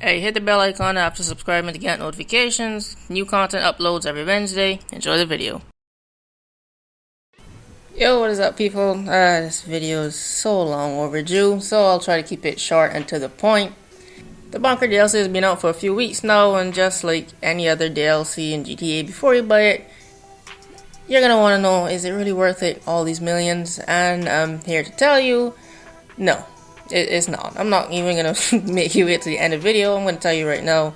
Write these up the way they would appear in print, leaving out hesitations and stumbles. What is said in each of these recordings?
Hey, hit the bell icon after subscribing to get notifications. New content uploads every Wednesday. Enjoy the video. Yo, what is up, people? This video is so long overdue, so I'll try to keep it short and to the point. The Bunker DLC has been out for a few weeks now, and just like any other DLC in GTA, before you buy it, you're gonna want to know, is it really worth it, all these millions? And I'm here to tell you, no. It's not. I'm not even going to make you wait to the end of the video. I'm going to tell you right now,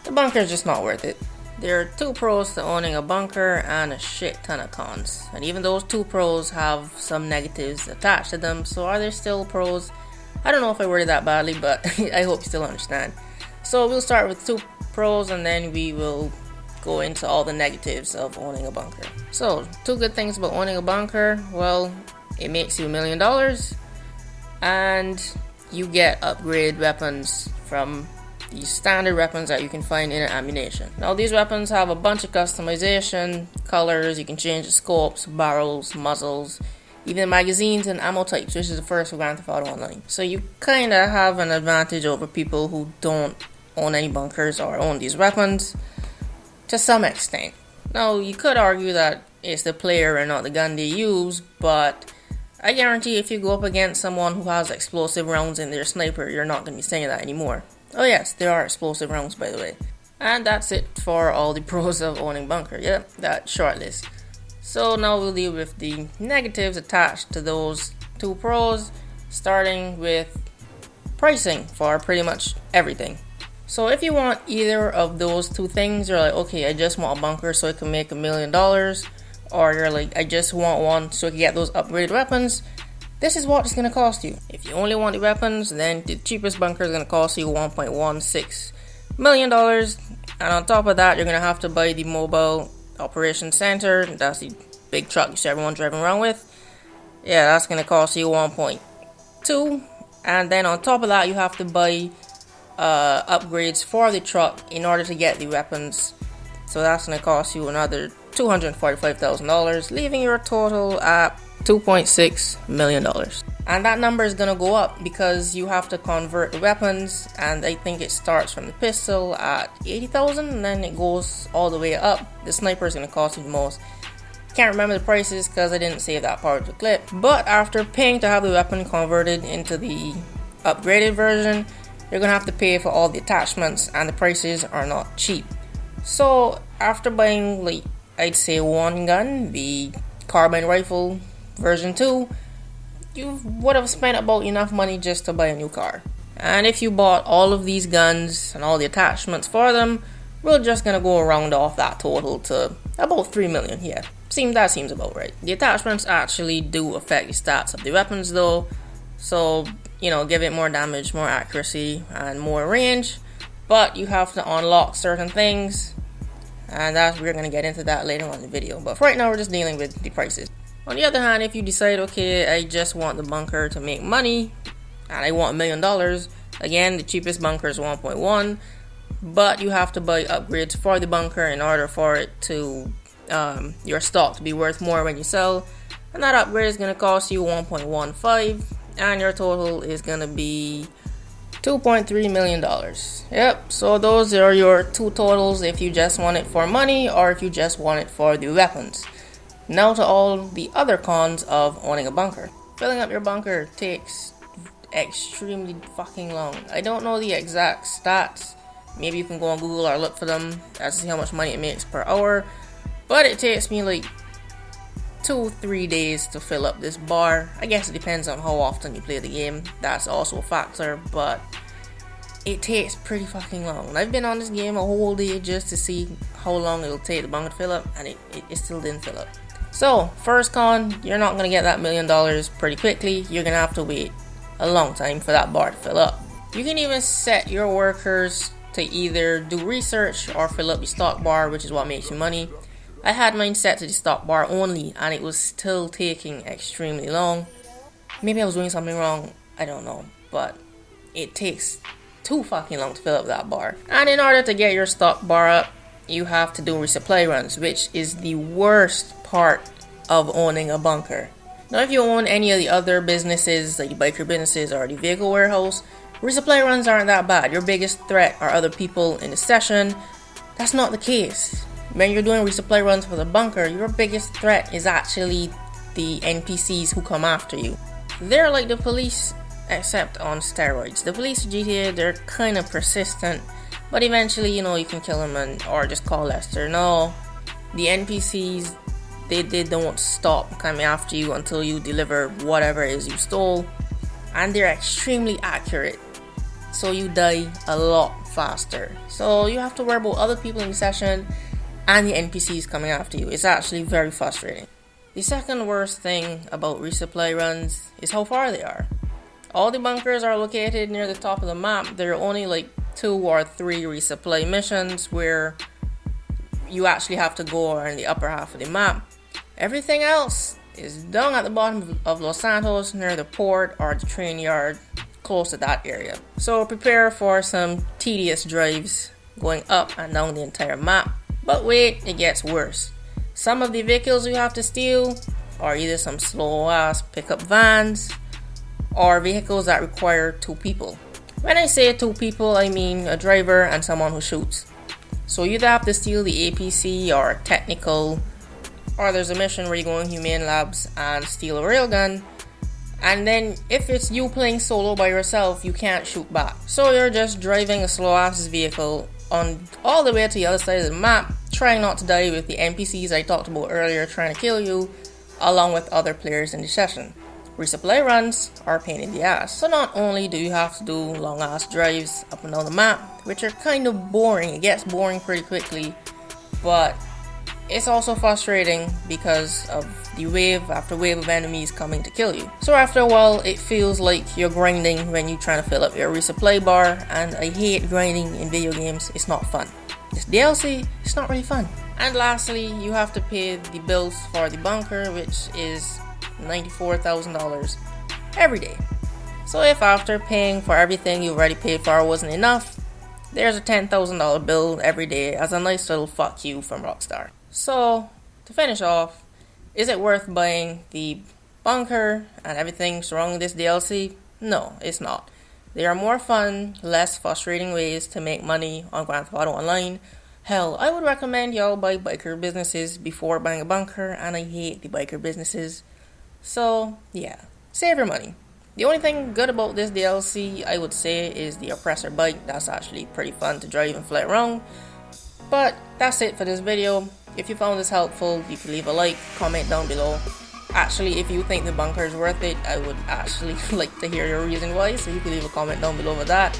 the bunker is just not worth it. There are two pros to owning a bunker and a shit ton of cons. And even those two pros have some negatives attached to them. So are there still pros? I don't know if I worded that badly, but I hope you still understand. So we'll start with two pros and then we will go into all the negatives of owning a bunker. So, two good things about owning a bunker. Well, it makes you $1 million. And you get upgraded weapons from the standard weapons that you can find in an ammunition. Now these weapons have a bunch of customization, colors, you can change the scopes, barrels, muzzles, even magazines and ammo types, which is the first for Grand Theft Auto Online. So you kinda have an advantage over people who don't own any bunkers or own these weapons to some extent. Now you could argue that it's the player and not the gun they use, but I guarantee if you go up against someone who has explosive rounds in their sniper, you're not going to be saying that anymore. Oh yes, there are explosive rounds, by the way. And that's it for all the pros of owning bunker. Yep, that short list. So now we'll deal with the negatives attached to those two pros, starting with pricing for pretty much everything. So if you want either of those two things, you're like, okay, I just want a bunker so I can make $1 million. Or you're like, I just want one so I can get those upgraded weapons. This is what it's going to cost you. If you only want the weapons, then the cheapest bunker is going to cost you $1.16 million. And on top of that, you're going to have to buy the mobile operations center. That's the big truck you see everyone driving around with. Yeah, that's going to cost you 1.2. And then on top of that, you have to buy upgrades for the truck in order to get the weapons. So that's going to cost you another $245,000, leaving your total at $2.6 million. And that number is going to go up because you have to convert the weapons, and I think it starts from the pistol at $80,000 and then it goes all the way up. The sniper is going to cost you the most. Can't remember the prices because I didn't save that part of the clip. But after paying to have the weapon converted into the upgraded version, you're going to have to pay for all the attachments, and the prices are not cheap. So after buying, like, I'd say one gun, the carbine rifle version 2, you would have spent about enough money just to buy a new car. And if you bought all of these guns and all the attachments for them, we're just gonna go round off that total to about $3 million. Yeah, that seems about right. The attachments actually do affect the stats of the weapons though, so you know, give it more damage, more accuracy, and more range. But you have to unlock certain things, and we're going to get into that later on in the video. But for right now, we're just dealing with the prices. On the other hand, if you decide, okay, I just want the bunker to make money, and I want $1 million, again, the cheapest bunker is 1.1, but you have to buy upgrades for the bunker in order for it to, your stock to be worth more when you sell. And that upgrade is going to cost you 1.15, and your total is going to be $2.3 million. Yep, so those are your two totals if you just want it for money or if you just want it for the weapons. Now to all the other cons of owning a bunker. Filling up your bunker takes extremely fucking long. I don't know the exact stats. Maybe you can go on Google or look for them to see how much money it makes per hour. But it takes me like 2-3 days to fill up this bar. I guess it depends on how often you play the game. That's also a factor, but it takes pretty fucking long. And I've been on this game a whole day just to see how long it'll take the bunker to fill up, and it still didn't fill up. So, first con, you're not gonna get that $1 million pretty quickly. You're gonna have to wait a long time for that bar to fill up. You can even set your workers to either do research or fill up the stock bar, which is what makes you money. I had mine set to the stock bar only, and it was still taking extremely long. Maybe I was doing something wrong, I don't know, but it takes too fucking long to fill up that bar. And in order to get your stock bar up, you have to do resupply runs, which is the worst part of owning a bunker. Now if you own any of the other businesses, like the biker businesses or the vehicle warehouse, Resupply runs aren't that bad. Your biggest threat are other people in the session. That's not the case. When you're doing resupply runs for the bunker, your biggest threat is actually the NPCs who come after you. They're like the police, except on steroids. The police in GTA, they're kind of persistent, but eventually, you can kill them or just call Lester. No, the NPCs, they don't stop coming after you until you deliver whatever it is you stole, and they're extremely accurate, so you die a lot faster. So you have to worry about other people in the session and the NPCs coming after you. It's actually very frustrating. The second worst thing about resupply runs is how far they are. All the bunkers are located near the top of the map. There are only like 2 or 3 resupply missions where you actually have to go around the upper half of the map. Everything else is down at the bottom of Los Santos near the port or the train yard close to that area. So prepare for some tedious drives going up and down the entire map. But wait, it gets worse. Some of the vehicles you have to steal are either some slow ass pickup vans or vehicles that require 2 people. When I say 2 people, I mean a driver and someone who shoots. So you either have to steal the APC or technical, or there's a mission where you go in Humane Labs and steal a railgun, and then if it's you playing solo by yourself, you can't shoot back. So you're just driving a slow ass vehicle on all the way to the other side of the map, trying not to die with the NPCs I talked about earlier trying to kill you, along with other players in the session. Resupply runs are a pain in the ass. So not only do you have to do long ass drives up and down the map, which are kind of boring, it gets boring pretty quickly, but it's also frustrating because of the wave after wave of enemies coming to kill you. So after a while, it feels like you're grinding when you're trying to fill up your resupply bar, and I hate grinding in video games. It's not fun. This DLC, it's not really fun. And lastly, you have to pay the bills for the bunker, which is $94,000 every day. So if after paying for everything you already paid for wasn't enough, there's a $10,000 bill every day as a nice little fuck you from Rockstar. So to finish off, is it worth buying the bunker and everything surrounding this DLC? No, it's not. There are more fun, less frustrating ways to make money on Grand Theft Auto Online. Hell, I would recommend y'all buy biker businesses before buying a bunker, and I hate the biker businesses. So yeah, save your money. The only thing good about this DLC, I would say, is the Oppressor bike. That's actually pretty fun to drive and fly around. But that's it for this video. If you found this helpful, you can leave a like, comment down below. Actually, if you think the bunker is worth it, I would actually like to hear your reason why, so you can leave a comment down below with that.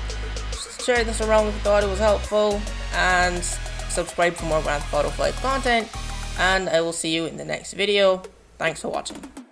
Share this around if you thought it was helpful, and subscribe for more Grand Theft Auto 5 content, and I will see you in the next video. Thanks for watching.